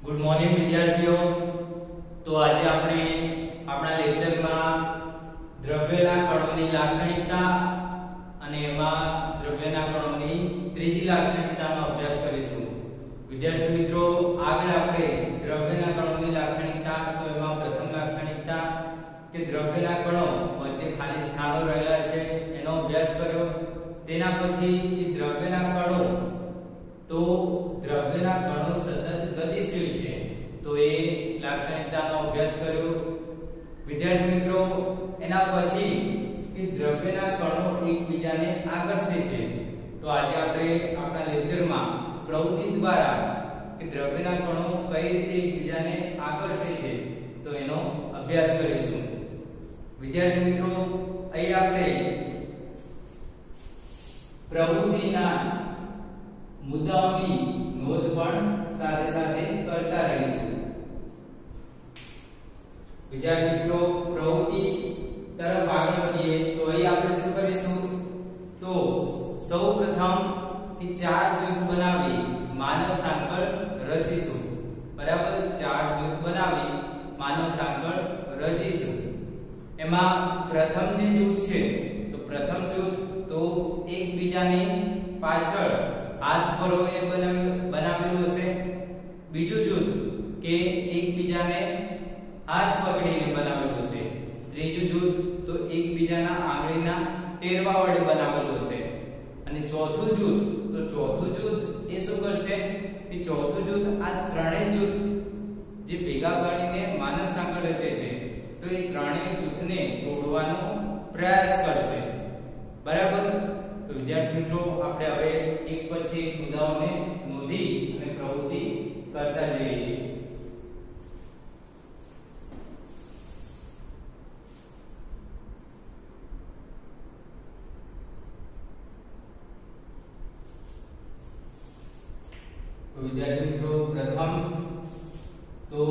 Good morning વિદ્યાર્થીઓ। તો આજે આપણે આપણા લેક્ચરમાં દ્રવ્યના કણોની લાક્ષણિકતા અને એમાં દ્રવ્યના કણોની ત્રીજી લાક્ષણિકતાનો અભ્યાસ કરીશું। વિદ્યાર્થી મિત્રો, આગળ આપણે દ્રવ્યના કણોની લાક્ષણિકતા તો એમાં પ્રથમ લાક્ષણિકતા કે દ્રવ્યના કણો વચ્ચે ખાલી સ્થાનો રહેલા છે એનો અભ્યાસ કર્યો। તેના પછી દ્રવ્યના કણો તો દ્રવ્યના કણો સતત ગતિશીલ છે તો એ લાક્ષણિકતાનો અભ્યાસ કર્યો। વિદ્યાર્થી મિત્રો, એના પછી કે દ્રવ્યના કણો એકબીજાને આકર્ષે છે તો આજે આપણે આપણા લેક્ચરમાં પ્રવૃત્તિ દ્વારા કે દ્રવ્યના કણો કઈ રીતે એકબીજાને આકર્ષે છે તો એનો અભ્યાસ કરીશું। વિદ્યાર્થી મિત્રો, અહીં આપણે પ્રવૃત્તિના મુદ્દાઓની નોંધ પણ સાથે સાથે કરતા રહીશું। વિદ્યાર્થી મિત્રો, પ્રવૃત્તિ તરફ આગળ વધીએ તો અહીં આપણે શું કરીશું તો સૌપ્રથમ ચાર જૂથ બનાવી માનવ સાંકળ રચીશું। બરાબર, ચાર જૂથ બનાવી માનવ સાંકળ રચીશું। એમાં પ્રથમ જે જૂથ છે તો પ્રથમ જૂથ તો એકબીજાને પાછળ હાથ પરોવીને બનાવેલું હશે। બીજું જૂથ કે એકબીજાને હાથ પકડીને બનાવેલું હશે। ત્રીજું જૂથ તો એકબીજાના આંગળીના ટેરવા વડે બનાવેલું હશે। અને ચોથું જૂથ એ શું કરશે કે ચોથું જૂથ આ ત્રણેય જૂથ જે ભેગા મળીને માનવ સાંકળ રચે છે તો એ ત્રણેય જૂથને તોડવાનો પ્રયાસ કરશે। બરાબર, તો વિદ્યાર્થી મિત્રો, આપણે હવે એક પછી એક મુદ્દાઓને નોંધી અને પ્રવૃત્તિ કરતા જઈએ। તો વિદ્યાર્થી મિત્રો, પ્રથમ તો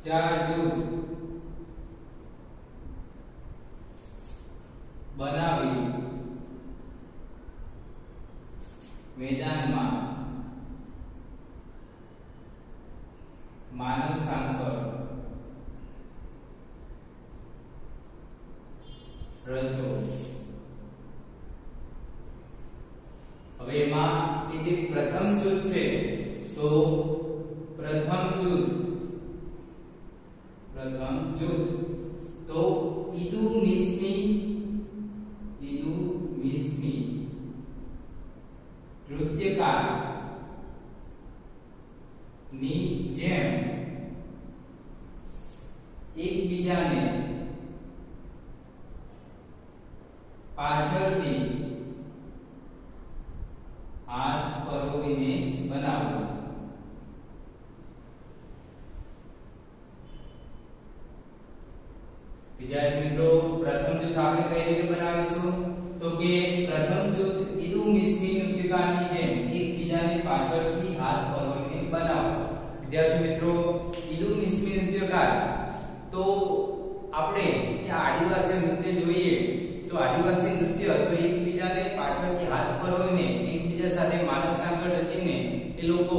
ચાર જૂથ બનાવી મેદાનમાં માનવ સાંકળ રચો। હવે એમાં એ જે પ્રથમ જૂથ છે તો પ્રથમ જૂથ તો ઈદુ મિસ્મી નૃત્યકાર ની જેમ એકબીજાને પાછળથી હાથ પરોવીને બનાવો। વિદ્યાર્થી મિત્રો, પ્રથમ જૂથ આપણે કઈ રીતે બનાવીશું તો કે પ્રથમ જૂથ ઈદુ મિસ્મી નૃત્યકારની જેમ એકબીજાને પાછળથી હાથ પરોવીને બનાવો। વિદ્યાર્થી મિત્રો, ઈદુ મિસ્મી નૃત્યકાર તો આપણે આદિવાસી નૃત્ય જોઈએ તો આદિવાસી નૃત્ય તો એકબીજાને પાછળથી હાથ પરોવીને એકબીજા સાથે માનવ સાંકળ રચીને એ લોકો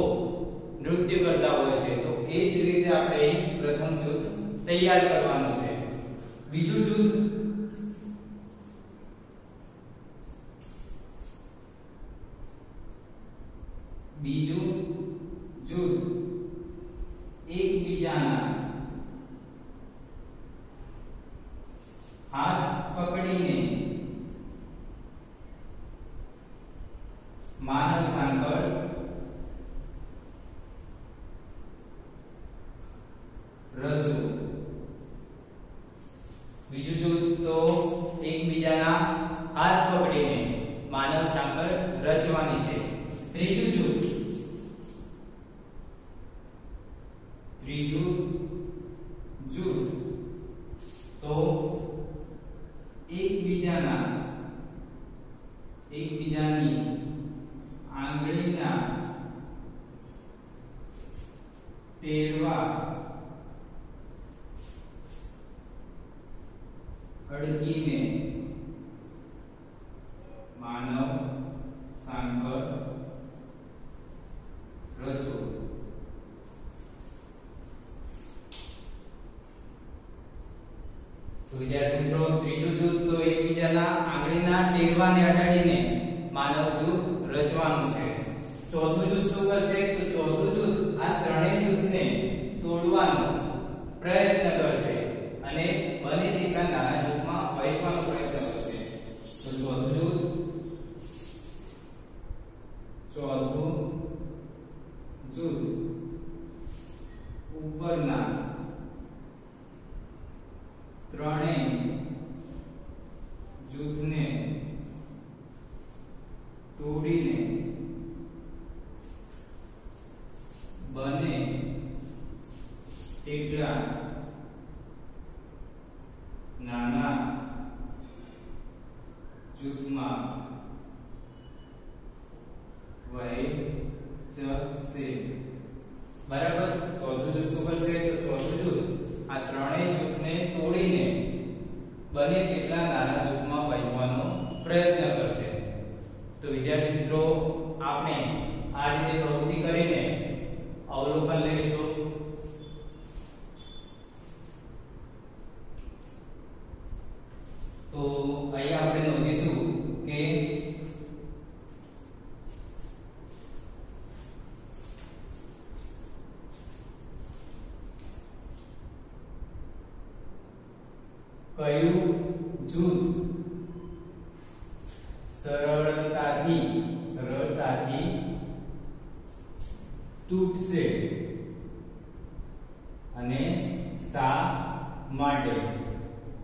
નૃત્ય કરતા હોય છે। તો એ જ રીતે આપણે પ્રથમ જૂથ તૈયાર કરવાનું છે। બીજું જૂથ એકબીજાના હાથ પકડીને માનવ સાંકળ રચો। બીજું જૂથ તો એકબીજાના હાથ પકડીને માનવ સાંકળ રચવાની છે। ત્રીજું જૂથ તો એકબીજાની આંગળીના ટેરવા અડકીને માનવ સાંકળ રચો। તેરવાને અડાડીને માનવ જૂથ રચવાનું છે. ચોથું જૂથ શું કરશે? તો ચોથું જૂથ આ ત્રણેય જૂથને તોડવાનો પ્રયત્ન કરશે અને બને તેટલા નાના જૂથમાં વહેંચવાનો પ્રયત્ન કરશે. તો ચોથું જૂથ ઉપરના ત્રણેય જૂથને તોડીને બને તેટલા નાના જૂથમાં વહેંચશે. બરાબર. ચોથું જૂથ શું કરશે? તો ચોથું જૂથ આ ત્રણેય જૂથને તોડીને બને તેટલા નાના જૂથમાં વહેંચવાનો પ્રયત્ન કરશે. તો વિદ્યાર્થી મિત્રો, આપણે આ રીતે પ્રવૃત્તિ કરીને અવલોકન લઈશું. તો અહીં આપણે નોંધીશું કે કયું જૂથ સરળતાથી તૂટશે અને શા માટે?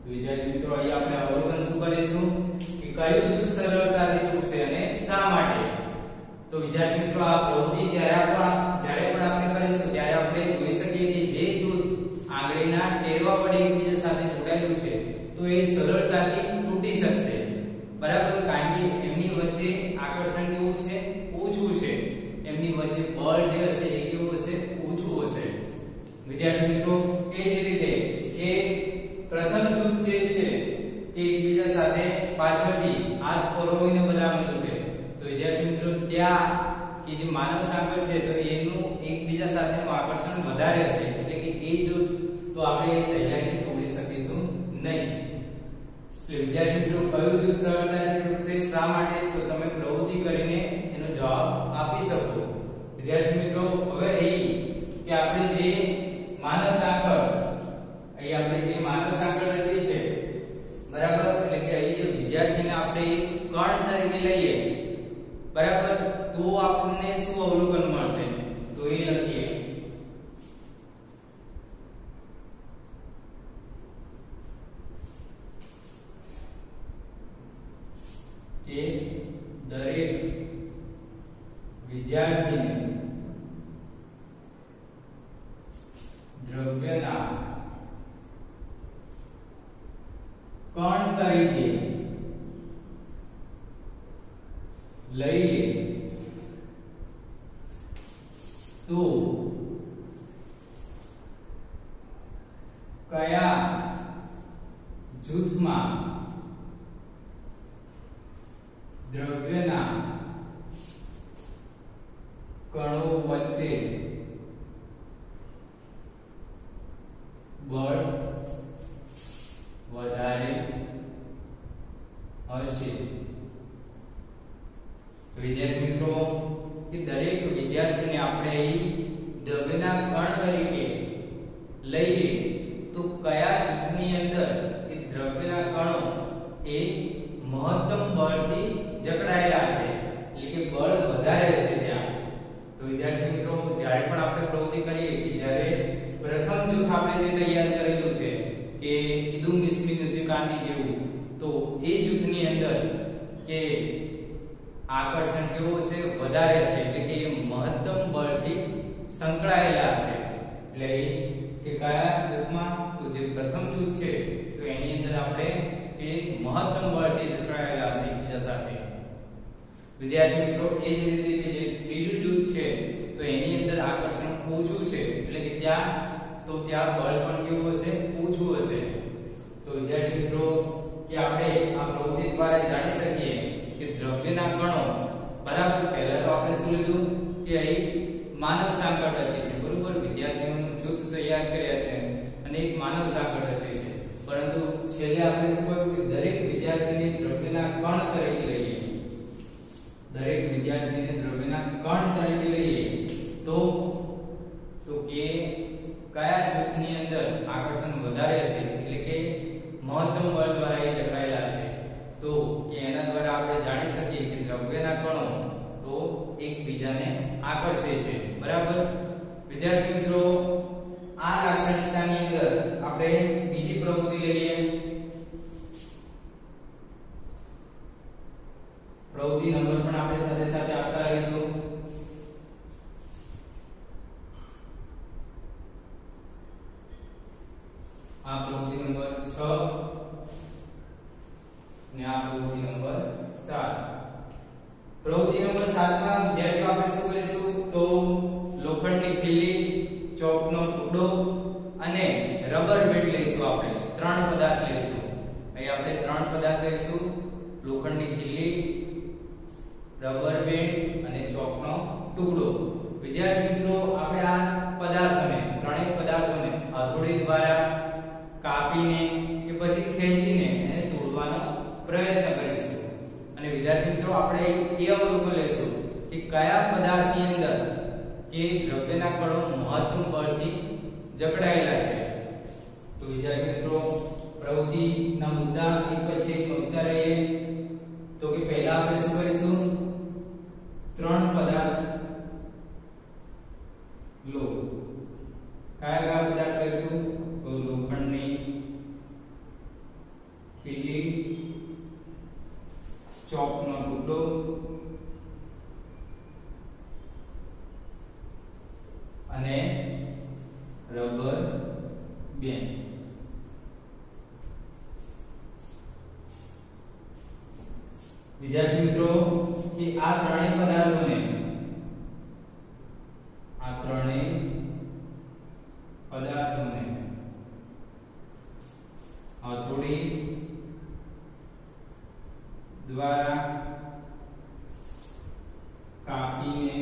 તો વિદ્યાર્થી મિત્રો, અહીં આપણે અવલોકન શું કરીશું કે કયું જૂથ સરળતાથી તૂટશે અને શા માટે? તો વિદ્યાર્થી મિત્રો, આ પ્રવૃત્તિ જ્યારે પણ આપણે કરીશું ત્યારે આપણે જોઈ શકીએ કે જે જૂથ આંગળીના ટેરવા વડે એકબીજા સાથે જોડાયેલું છે તો એ સરળતાથી તૂટી શકશે. બરાબર. કારણ કે એમની વચ્ચે આકર્ષણ કેવું છે? ઓછું છે. એમની વચ્ચે બળ જે હશે એ કેવું હશે? ઓછું હશે. વિદ્યાર્થી મિત્રો, એ જ રીતે કે પ્રથમ જૂથ જે છે તે એકબીજા સાથે પાછળથી હાથ પરોવીને બનાવેલું છે. તો વિદ્યાર્થી મિત્રો, ત્યાં કે જે માનવ સાંકળ છે તો એનું એકબીજા સાથેનું આકર્ષણ વધારે હશે. એટલે કે એ જૂથ તો આપણે સહેલાઈથી તોડી શકીશું નહીં. તો વિદ્યાર્થી મિત્રો, કયું જૂથ સરળતાથી તૂટશે, શા માટે? તો તમે પ્રવૃત્તિ કરીને એનો જવાબ આપી શકો. વિદ્યાર્થી મિત્રો, હવે અહીં કે આપણે જે માનવ સાંકળ રચી છે, બરાબર, એટલે કે અહીં જે વિદ્યાર્થીને આપણે કણ તરીકે લઈએ, બરાબર, તો આપણને શું અવલોકન મળશે? તો એ લખીએ કે દરેક વિદ્યાર્થીને દ્રવ્યના કણ તરીકે લઈએ તો કયા જૂથમાં દ્રવ્યના કણો વચ્ચે બળ વધારે હશે? તો વિદ્યાર્થી મિત્રો, કે દરેક વિદ્યાર્થીને આપણે દ્રવ્યના કણ તરીકે લઈએ તો કયા જૂથની અંદર એ દ્રવ્યના કણો એ મહત્તમ બળથી જકડાયેલા છે, એટલે કે બળ વધારે હશે ત્યાં. તો વિદ્યાર્થી મિત્રો, જ્યારે પણ આપણે પ્રવૃત્તિ કરીએ કે જ્યારે પ્રથમ જૂથ આપણે જે તૈયાર કરેલું છે કે કીધું નિસ્મિનૃત્યકાંડી જેવું, તો એ જૂથની અંદર કે આકર્ષણ કેવું હશે? વધારે હશે. એટલે કે મહત્તમ બળથી સંકળાયેલા હશે. એટલે કે કયા જૂથમાં? તો જે પ્રથમ જૂથ છે તો એની અંદર આપણે એ મહત્તમ બળથી સંકળાયેલા હશે એકબીજા સાથે. વિદ્યાર્થી મિત્રો, એ જ રીતે જે ત્રીજું જૂથ છે તો એની અંદર આકર્ષણ ઓછું છે. એટલે કે ત્યાં બળ પણ કેવું હશે? ઓછું હશે. તો વિદ્યાર્થી મિત્રો, કે આપણે આ પ્રવૃત્તિ દ્વારા જાણી શકીએ કે દ્રવ્યના કણો, બરાબર, પહેલા તો આપણે શું લીધું કે અહીં માનવ સાંકળ રચી છે, બરોબર, વિદ્યાર્થીઓનું જૂથ તૈયાર કર્યા છે અને એક માનવ સાંકળ રચી છે. પરંતુ છેલ્લે આપણે શું કહ્યું કે દરેક વિદ્યાર્થીને દ્રવ્યના કણ તરીકે લઈએ, દરેક વિદ્યાર્થીને દ્રવ્યના કણ તરીકે લઈએ તો કે કયા જૂથની અંદર આકર્ષણ વધારે હશે, એટલે કે મહત્તમ બળ દ્વારા એ જકડાયેલા હશે, તો એના દ્વારા આપણે જાણી શકીએ કે દ્રવ્યના કણો તો એકબીજાને આકર્ષે છે. બરાબર વિદ્યાર્થી મિત્રો, આ લાક્ષણિકતાની અંદર આપણે બીજી પ્રવૃત્તિ લઈએ. પ્રવૃત્તિ નંબર પણ આપણે સાથે સાથે આપતા રહીશું. આ પ્રવૃત્તિ નંબર 6 અને આ પ્રવૃત્તિ નંબર 7. પ્રવૃત્તિ નંબર 7 માં વિદ્યાર્થીઓ આપણે શું કરીશું તો લોખંડની ખીલી, ચોકનો ટુકડો અને રબર બેન્ડ લઈશું. આપણે ત્રણ પદાર્થ લઈશું. અહીં આપણે ત્રણ પદાર્થ લઈશું: લોખંડની ખીલી, રબર બેન્ડ અને ચોકનો ટુકડો. વિદ્યાર્થી મિત્રો, આપણે આ પદાર્થોને, ત્રણેય પદાર્થોને હથોડી દ્વારા કાપીને કે પછી ખેંચીને એને તોડવાનો પ્રયત્ન કરીશું. અને વિદ્યાર્થી મિત્રો, આપણે એ અવલોકન લઈશું કે કયા પદાર્થની અંદર કે દ્રવ્યના કણો મહત્તમ બળથી જકડાયેલા છે. તો વિદ્યાર્થી મિત્રો, પ્રવૃત્તિના મુદ્દા એક પછી એક નોંધતા રહીએ. તો કે પહેલા આપણે શું કરીશું, ત્રણ પદાર્થ લો. કયા કયા પદાર્થ લઈશું તો લોખંડની ખીલી, ચોકનો ટુકડો અને રબર બેન્ડ. વિદ્યાર્થી મિત્રો, કે આ ત્રણેય પદાર્થોને હથોડી દ્વારા કાપીને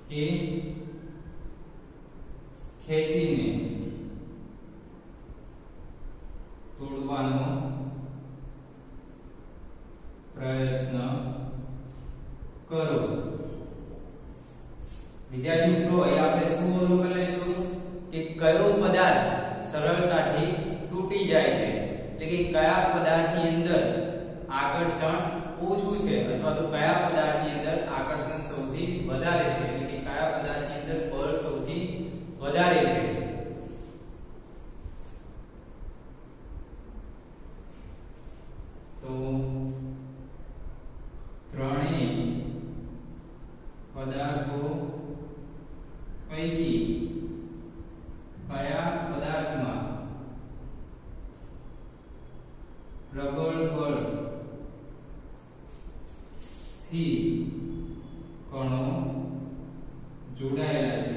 કે ખેંચીને તોડવાનો પ્રયત્ન કરો. વિદ્યાર્થી મિત્રો, અહીં આપણે શું અવલોકન લઈશું કે કયો પદાર્થ સરળતાથી તૂટી જાય છે, એટલે કે કયા પદાર્થની અંદર આકર્ષણ ઓછું છે અથવા તો કયા પદાર્થની અંદર આકર્ષણ સૌથી વધારે છે, એટલે કે કયા પદાર્થની અંદર બળ સૌથી વધારે છે. તો ત્રણેય પદાર્થો પૈકી કયા પદાર્થમાં પ્રબળ બળ થી કણો જોડાયેલા છે.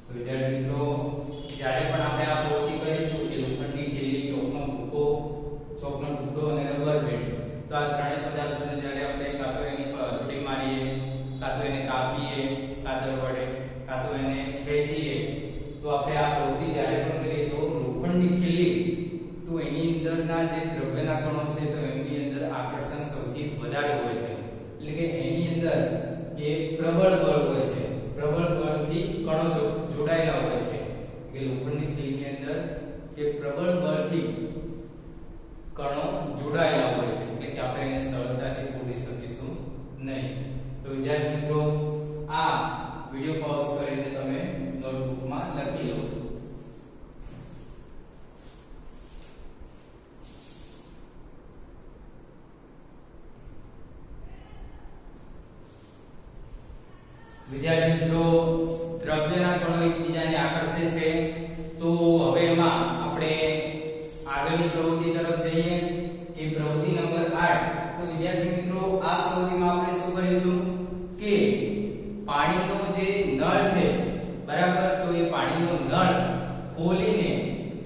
તો વિદ્યાર્થી મિત્રો, જ્યારે પણ આપણે આ પ્રવૃત્તિ કરીશું કે લોખંડની ખીલી, ચોકનો ટુકડો અને રબર બેન્ડ, તો આ ત્રણેય પદાર્થોને જ્યારે આપણે કાં તો એની પર હથોડી મારીએ, કાં તો એને કાપીએ કાતર વડે, કાં તો એને ખેંચીએ, તો આપણે આ પ્રવૃત્તિ જ્યારે પણ કરીએ તો લોખંડની ખીલી, તો એની અંદરના જે દ્રવ્યના કણો છે તો એની અંદર આકર્ષણ સૌથી વધારે હોય છે, એટલે કે એની અંદર કે પ્રબળ બળ હોય છે, પ્રબળ બળથી કણો જોડાયેલા હોય છે. કે લોખંડની ખીલીની અંદર કે પ્રબળ બળથી કણો જોડાયેલા હોય છે, એટલે કે આપણે એને સરળતાથી તોડી શકીશું નહીં. તો વિદ્યાર્થી મિત્રો, આ વિડિયો પોઝ કરીને તમે નોટબુકમાં લખી લો. વિદ્યાર્થી મિત્રો, દ્રવ્યના કણો એકબીજાને આકર્ષે છે. તો હવે એમાં આપણે આગળની પ્રવૃત્તિ તરફ જઈએ કે પ્રવૃત્તિ નંબર 8. તો વિદ્યાર્થી મિત્રો, આ પ્રવૃત્તિમાં આપણે શું કરીશું કે પાણીનો જે નળ છે, બરાબર, તો એ પાણીનો નળ ખોલીને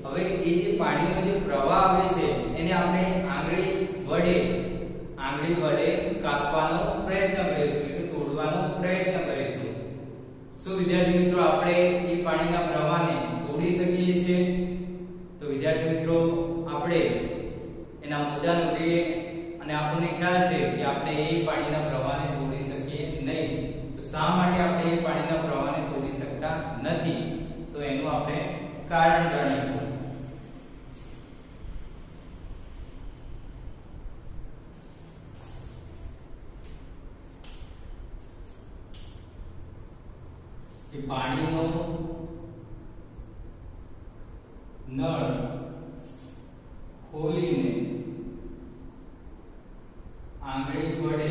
હવે એ જે પાણીનો જે પ્રવાહ આવે છે એને આપણે આંગળી વડે કાપવાનો પ્રયત્ન કરીશું, એટલે કે તોડવાનો પ્રયત્ન કરીશું. શું વિદ્યાર્થી મિત્રો, આપણે એ પાણીના પ્રવાહને તોડી શકીએ છીએ? એના મુદ્દા નોંધીએ અને આપણને ખ્યાલ છે કે આપણે એ પાણીના પ્રવાહને તોડી શકીએ નહીં. તો શા માટે આપણે એ પાણીના પ્રવાહને તોડી શકતા નથી? તો એનું આપણે કારણ જાણીશું. કે પાણીનો નળ ખોલીને આંગળી વડે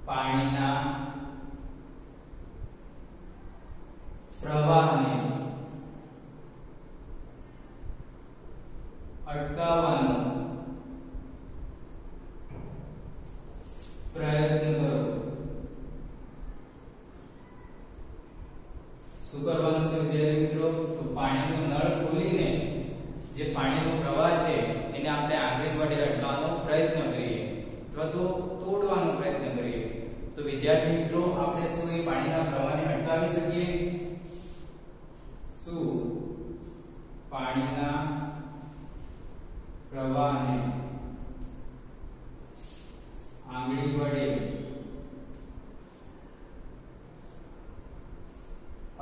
પાણીના પ્રવાહને અટકાવવાનો પ્રયત્ન કરો. શું કરવાનું છે વિદ્યાર્થી મિત્રો? તો પાણીનો નળ ખોલીને જે પાણીનો પ્રવાહ છે એને આપણે આંગળી વડે અટકાવવાનો પ્રયત્ન કરીએ અથવા તો તોડવાનો પ્રયત્ન કરીએ. તો વિદ્યાર્થી મિત્રો આપણે શું એ પાણીના પ્રવાહને અટકાવી શકીએ? શું પાણીના પ્રવાહને આંગળી વડે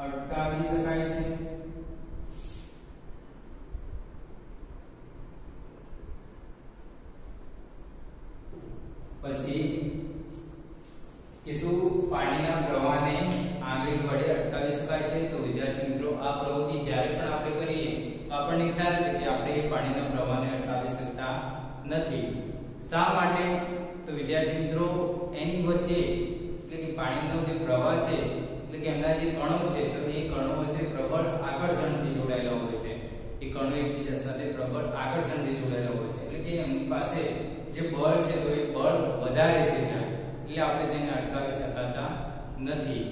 અટકાવી શકાય છે? પછી કે શું પાણીના પ્રવાહને આંગળી વડે અટકાવી શકાય છે? તો વિદ્યાર્થી મિત્રો આ પ્રવૃત્તિ જ્યારે પણ આપણે કરીએ તો આપણને ખ્યાલ છે કે આપણે એ પાણીના પ્રવાહને અટકાવી શકતા નથી. શા માટે? તો વિદ્યાર્થી મિત્રો એની વચ્ચે એટલે કે પાણીનો જે પ્રવાહ છે એટલે કે એમના જે કણો છે તો એ કણો વચ્ચે પ્રબળ આકર્ષણથી જોડાયેલા હોય છે. એ કણો એકબીજા સાથે પ્રબળ આકર્ષણથી જોડાયેલા હોય છે એટલે કે એમની પાસે જે બળ છે તો એ બળ વધારે છે ત્યાં, એટલે આપણે તેને અટકાવી શકાતા નથી.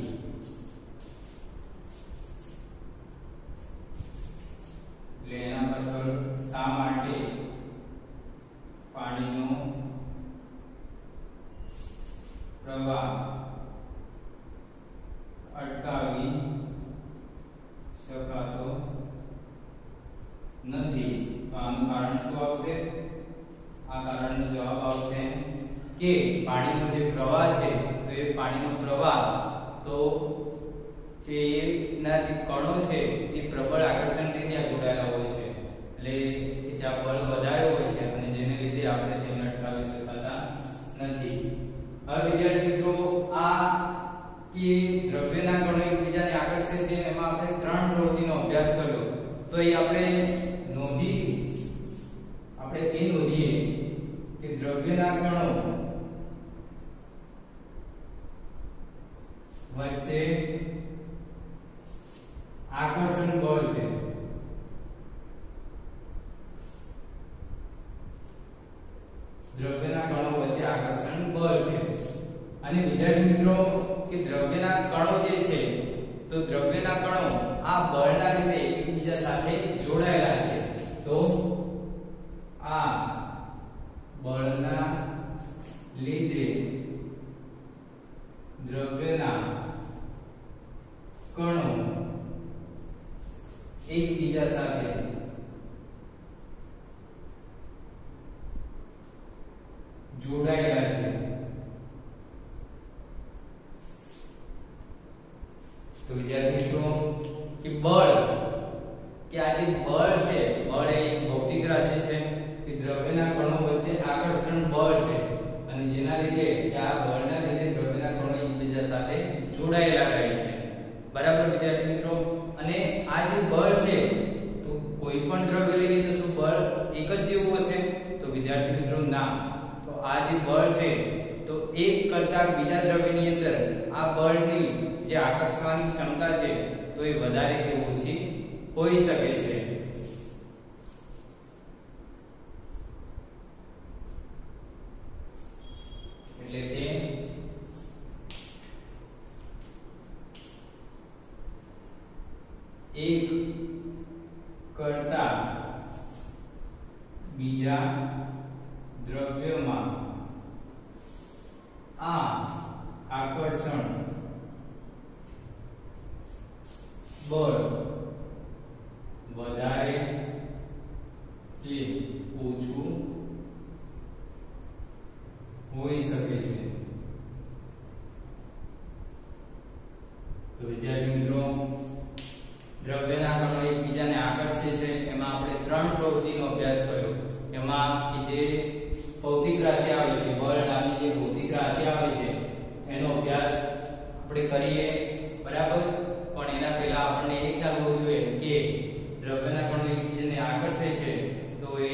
એટલે એના પાછળ શા માટે પાણીનો પ્રવાહ અટકાવી શકાતો નથી? તો આનું કારણ શું આવશે? આ કારણનો જવાબ આવશે કે પાણીનો જે પ્રવાહ છે તો એ પાણીનો પ્રવાહ તો તેના જે કણો છે એ પ્રબળ આકર્ષણથી ત્યાં જોડાયેલા હોય છે એટલે ત્યાં બળ વધારે હોય છે અને જેને લીધે આપણે તેને અટકાવી શકાતા નથી. હવે વિદ્યાર્થી મિત્રો આ કે દ્રવ્યના કણો એકબીજાને આકર્ષે છે એમાં આપણે ત્રણ પ્રવૃત્તિનો અભ્યાસ કર્યો. તો એ આપણે નોંધીએ કે દ્રવ્યના કણો વચ્ચે આકર્ષણ બળ છે. દ્રવ્યના કણો વચ્ચે આકર્ષણ બળ છે અને વિદ્યાર્થી મિત્રો કે દ્રવ્યના કણો જે છે તો દ્રવ્યના કણો આ બળના લીધે એકબીજા સાથે જોડાયેલા છે. તો આ બળના લીધે દ્રવ્યના કણો એકબીજા સાથે જોડાયેલા છે. તો વિદ્યાર્થી મિત્રો કે બળ કે આ જે બળ છે બળ એ ભૌતિક રાશિ છે કે દ્રવ્યના કણો વચ્ચે આકર્ષણ બળ છે અને જેના લીધે કે આ બળના લીધે દ્રવ્યના કણો એકબીજા સાથે જોડાયેલા રહે છે. બરાબર વિદ્યાર્થી મિત્રો? અને આ જે બળ છે તો કોઈ પણ દ્રવ્ય લઈએ તો શું બળ એક જ જેવું હશે? તો વિદ્યાર્થી મિત્રો ના. તો આ જે બળ છે તો એક કરતા બીજા દ્રવ્યની અંદર આ બળની જે આકર્ષવાની ક્ષમતા છે તો એ વધારે કે ઓછી હોઈ શકે છે. એટલે કે એક કરતા બીજા દ્રવ્યમાં આ આકર્ષણ બળ વધારે ત્રણ પ્રવૃત્તિનો અભ્યાસ કર્યો. એમાં જે ભૌતિક રાશિ આવે છે, બળ નામની જે ભૌતિક રાશિ આવે છે એનો અભ્યાસ આપણે કરીએ, બરાબર. પણ એના પહેલા આપણને એ ખ્યાલ હોવો જોઈએ કે દ્રવ્યના કણો એકબીજાને આકર્ષે છે તો એ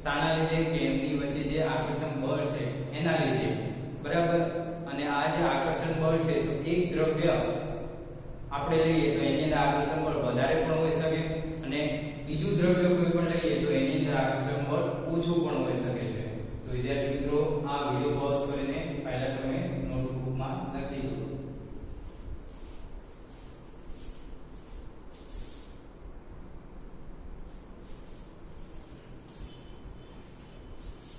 શાના લીધે કે એમની વચ્ચે જે આકર્ષણ બળ છે એના લીધે, બરાબર. અને આ જે આકર્ષણ બળ છે તો એક દ્રવ્ય આપણે લઈએ તો એની અંદર આકર્ષણ બળ વધારે પણ હોઈ શકે અને બીજું દ્રવ્ય કોઈ પણ લઈએ તો એની અંદર આકર્ષણ બળ ઓછું પણ હોઈ શકે છે. તો વિદ્યાર્થી મિત્રો આ વિડિયો પોઝ કરીને પહેલા તમે નોટબુકમાં લખી લો.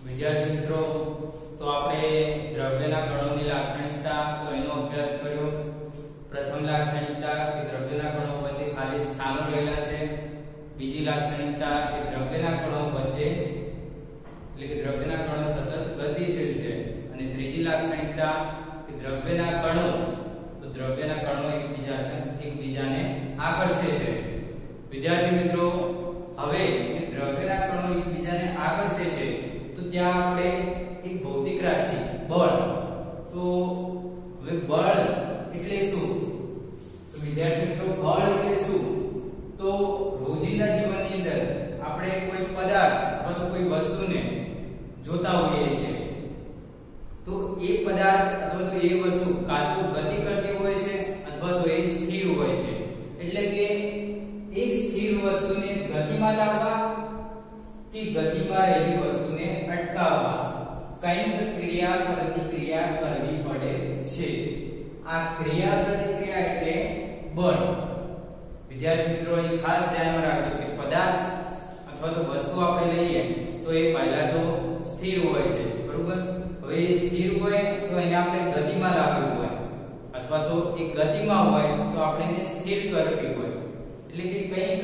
વિદ્યાર્થી મિત્રો તો આપણે દ્રવ્યના કણોની લાક્ષણિકતા તો એનો અભ્યાસ કર્યો. પ્રથમ લાક્ષણિકતા કે દ્રવ્યના કણો વચ્ચે ખાલી સ્થાનો રહેલા છે. બીજી લાક્ષણિકતા કે દ્રવ્યના કણો વચ્ચે એટલે કે દ્રવ્યના કણો સતત ગતિશીલ છે. અને ત્રીજી લાક્ષણિકતા કે દ્રવ્યના કણો એકબીજાને આકર્ષે છે. વિદ્યાર્થી મિત્રો હવે કે દ્રવ્યના કણો એકબીજાને આકર્ષે છે તો ત્યાં આપણે એક ભૌતિક રાશિ બળ, તો હવે બળ એટલે શું? તો વિદ્યાર્થી મિત્રો બળ એટલે શું? તો રોજિંદા જીવનની અંદર આપણે કોઈ પદાર્થ અથવા તો કોઈ વસ્તુને જોતા હોઈએ છીએ તો એ પદાર્થ અથવા તો એ વસ્તુ કાં તો ગતિ કરતી હોય છે અથવા તો એ સ્થિર હોય છે. એટલે કે એક સ્થિર વસ્તુને ગતિમાં લાવવા કે ગતિમાં રહેલી વસ્તુને અટકાવવા કંઈક ક્રિયા પ્રતિક્રિયા કરવી પડે છે. આ ક્રિયા પ્રતિક્રિયા એટલે બળ. વિદ્યાર્થી મિત્રો એ ખાસ ધ્યાનમાં રાખજો કે પદાર્થ અથવા તો વસ્તુ આપણે લઈએ તો એ પહેલા તો સ્થિર હોય છે, બરોબર. હવે એ સ્થિર હોય તો એને આપણે ગતિમાં લાવવું હોય અથવા તો એ ગતિમાં હોય તો આપણે એને સ્થિર કરવી હોય. એટલે કે કંઈક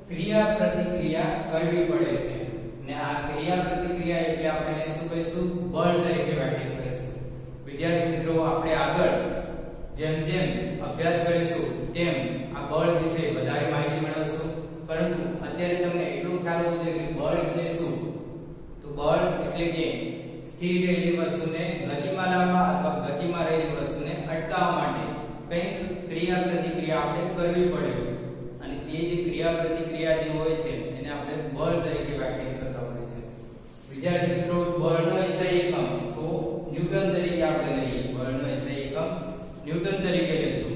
ક્રિયા પ્રતિક્રિયા કરવી પડે છે ને આ ક્રિયા પ્રતિક્રિયા એટલે આપણે એને શું કહીશું? બળ તરીકે વ્યાખ્યાયિત કરીશું. વિદ્યાર્થી મિત્રો આપણે આગળ જેમ જેમ અભ્યાસ કરીશું તેમ આ બળ વિશે વધારે માહિતી મેળવશું. પરંતુ અત્યારે તમને એટલું ખ્યાલ હોવો જોઈએ કે બળ એટલે શું? તો બળ એટલે કે સ્થિર રહેલી વસ્તુને ગતિમાં લાવવા અથવા ગતિમાં રહેલી વસ્તુને અટકાવવા માટે કંઈક ક્રિયા પ્રતિક્રિયા આપણે કરવી પડે અને એ જે ક્રિયા પ્રતિક્રિયા જે હોય છે એને આપણે બળ તરીકે વ્યાખ્યાયિત કરતા હોય છે. વિદ્યાર્થી મિત્રો બળનો SI એકમ તો ન્યૂટન તરીકે આપણે લઈએ. બળનો SI એકમ ન્યૂટન તરીકે લઈશું.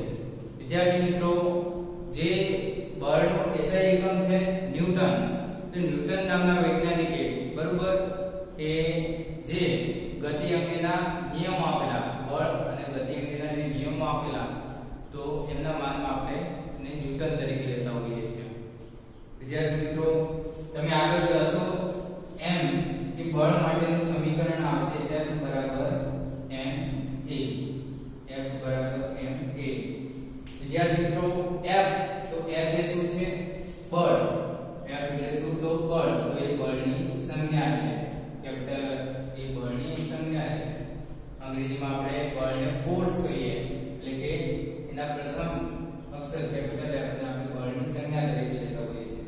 વિદ્યાર્થી મિત્રો જે બળનો SI એકમ છે ન્યૂટન, તો ન્યૂટન નામના વૈજ્ઞાનિકે, બરોબર, કે જે ગતિ અંગેના નિયમો આપેલા, બળ અને ગતિ અંગેના જે નિયમો આપેલા તો એમના માનમાં આપણે એને ન્યૂટન તરીકે લેતા હોઈએ છીએ. વિદ્યાર્થી મિત્રો તમે આગળ જશો એમ કે બળ માટેનું સમીકરણ આવશે F બરાબર ma. F બરાબર ma. વિદ્યાર્થી મિત્રો F તો F એટલે શું છે? બળ. F એટલે શું? તો બળ. તો એ બળની સંજ્ઞા છે. કેપિટલ F એ બળની સંજ્ઞા છે. અંગ્રેજીમાં આપણે બળને ફોર્સ કહીએ એટલે કે એના પ્રથમ અક્ષર કેપિટલ F ને આપણે બળની સંજ્ઞા તરીકે લેતા હોઈએ છીએ.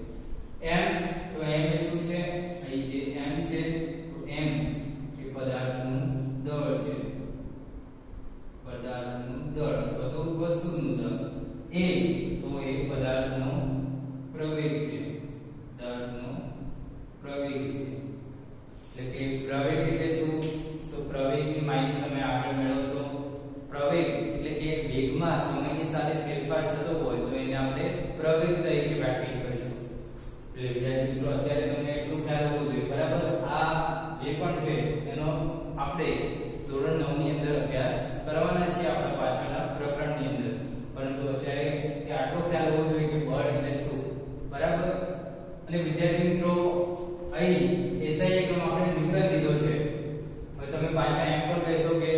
m તો m એ શું છે? અહીં જે m છે તો m એ પદાર્થનું દળ છે. પદાર્થનું દળ અથવા તો વસ્તુનું દળ. a તો એ પદાર્થનો પ્રવેગ છે. પદાર્થનો પ્રવેગ છે. એટલે કે પ્રવેગ એટલે શું? તો પ્રવેગની માહિતી તમે આગળ મેળવશો. પ્રવેગ એટલે કે વેગમાં સમયની સાથે ફેરફાર થતો હોય તો એને આપણે પ્રવેગ તરીકે વ્યાખ્યાયિત કરીશું. એટલે વિદ્યાર્થી મિત્રો અત્યારે તમને એટલું ખ્યાલ હોવો જોઈએ, બરાબર. આ જે પણ છે એનો આપણે ધોરણ 9 ની અંદર અભ્યાસ કરવાના છે આપણા પાછળના પ્રકરણની અંદર. પરંતુ અત્યારે આટલો ખ્યાલ હોવો જોઈએ કે બળ એટલે શું, બરાબર. અને વિદ્યાર્થી મિત્રો અહીં SI એકમ આપણે ન્યૂટન લીધો છે. હવે તમે પાછા એમ પણ કહેશો કે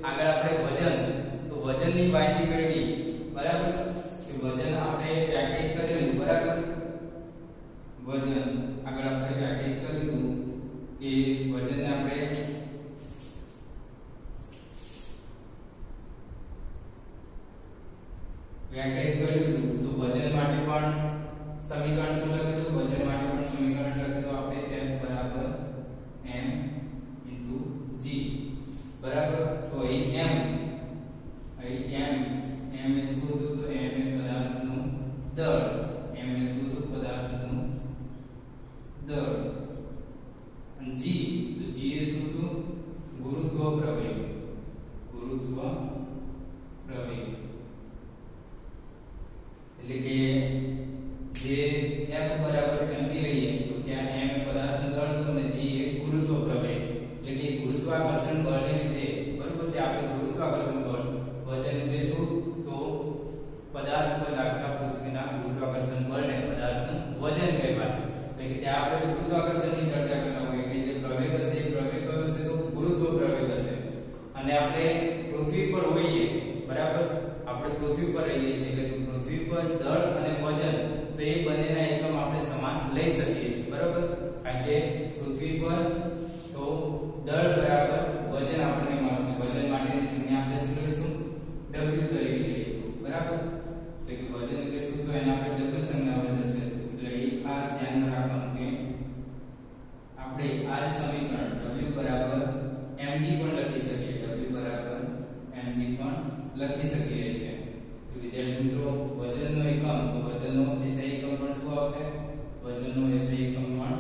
આગળ આપણે વજન, તો વજનની માહિતી મેળવી, બરાબર. કે વજન આપણે વ્યાખ્યાયિત કરેલું, બરાબર. વજન આગળ આપણે વ્યાખ્યાયિત કરેલું કે વજનને આપણે વ્યાખ્યાયિત કરેલું. તો વજન માટે પણ સમીકરણ શું લખ્યું? વજન માટે પણ દળ અને g તો g એ શું હતું ગુરુત્વ પ્રવેગ એટલે કે જે F બરાબર mg લઈએ તો ત્યાં m એ પદાર્થનું દળ હતું અને g એ ગુરુત્વ પ્રવેગ એટલે કે ગુરુત્વાકર્ષણ બળને લીધે બરોબર કે આપણે ગુરુત્વાકર્ષણ બળ વજન એટલે શું તો પદાર્થ પર લાગતા પૃથ્વીના ગુરુત્વાકર્ષણ બળને પદાર્થનું વજન કહેવાય એટલે કે ત્યાં આપણે ગુરુત્વાકર્ષણની ચર્ચા કરતા હોઈએ કે જે પ્રવેગ હશે એ પ્રવેગ કયો હશે તો ગુરુત્વ પ્રવેગ હશે અને આપણે પૃથ્વી પર હોઈએ બરાબર આપણે પૃથ્વી પર રહીએ છીએ એટલે કે પૃથ્વી પર દળ અને વજન તો એ બંનેના એકમ આપણે સમાન લઈ શકીએ છીએ બરાબર કારણ કે પૃથ્વી પર તો દળ બરાબર વજન આપણને મળશે વજન માટેની સંજ્ઞા આપણે શું લઈશું w તરીકે લઈશું બરાબર એટલે કે વજન એટલે શું તો એને આપણે w સંજ્ઞા વડે દર્શાવીશું એટલે એ ખાસ ધ્યાન રાખવાનું કે આપણે આ જ સમીકરણ w બરાબર mg પણ લખી શકીએ w બરાબર mg પણ લખી શકીએ છીએ તો વિદ્યાર્થી મિત્રો વજનનો એકમ તો વજનનો SI એકમ પણ શું આવશે વજનનો SI એકમ પણ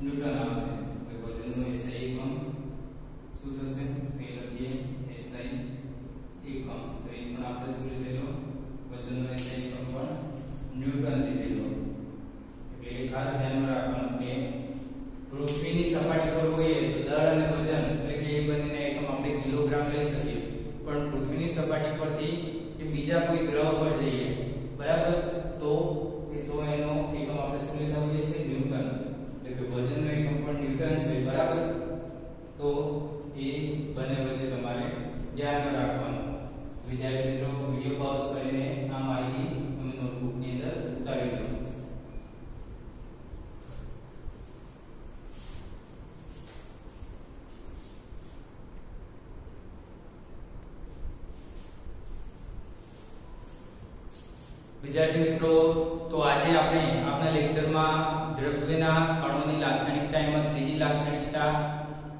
ન્યૂટન આવશે તો વજનનો SI એકમ શું થશે એ લખીએ SI એકમ તો એ પણ આપણે શું લીધેલો વજનનો SI એકમ પણ ન્યૂટન લીધેલો એટલે એ ખાસ ધ્યાનમાં રાખવાનું કે પૃથ્વીની સપાટી પર હોઈએ તો દળ અને વજન એટલે કે એ બંનેના એકમ આપણે કિલોગ્રામ લઈ શકીએ પણ પૃથ્વીની સપાટી પરથી કે બીજા કોઈ ગ્રહ પર જઈએ બરાબર તો એનો એકમ આપણે શું લેતા હોઈએ છીએ ન્યૂટન એટલે કે વજનનો એકમ પણ ન્યૂટન છે બરાબર તો એ બંને વચ્ચે તમારે ધ્યાનમાં રાખવાનું વિદ્યાર્થી મિત્રો વિડિયો પોઝ કરીને આ માહિતી તમે નોટબુકની અંદર ઉતારી લો વિદ્યાર્થી મિત્રો તો આજે આપણે આપણા લેક્ચરમાં દ્રવ્યના કણોની લાક્ષણિકતા એમાં ત્રીજી લાક્ષણિકતા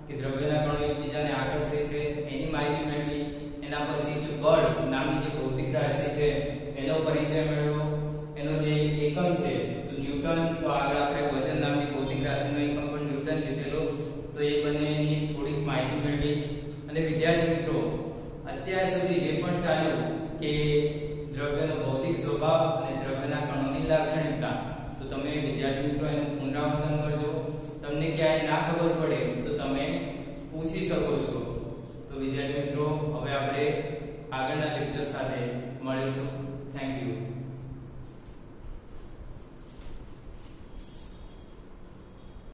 કે દ્રવ્યના કણો એકબીજાને આકર્ષે છે એની માહિતી મેળવી એના પછી બળ નામની જે ભૌતિક રાશિ છે એનો પરિચય મેળવ્યો એનો જે એકમ છે તો ન્યૂટન તો આગળ આપણે વજન નામની ભૌતિક રાશિનો એકમ પણ ન્યૂટન લીધેલો તો એ બંનેની થોડીક માહિતી મેળવી અને વિદ્યાર્થી મિત્રો અત્યાર સુધી જે પણ ચાલ્યું કે દ્રવ્યનો ભૌતિક સ્વભાવ અને દ્રવ્યના કણોની લાક્ષણિકતા તો તમે વિદ્યાર્થી મિત્રો એનું પુનરાવર્તન કરજો તમને ક્યાંય ના ખબર પડે તો તમે પૂછી શકો છો તો વિદ્યાર્થી મિત્રો હવે આપણે આગળના લેક્ચર સાથે મળીશું થેન્ક યુ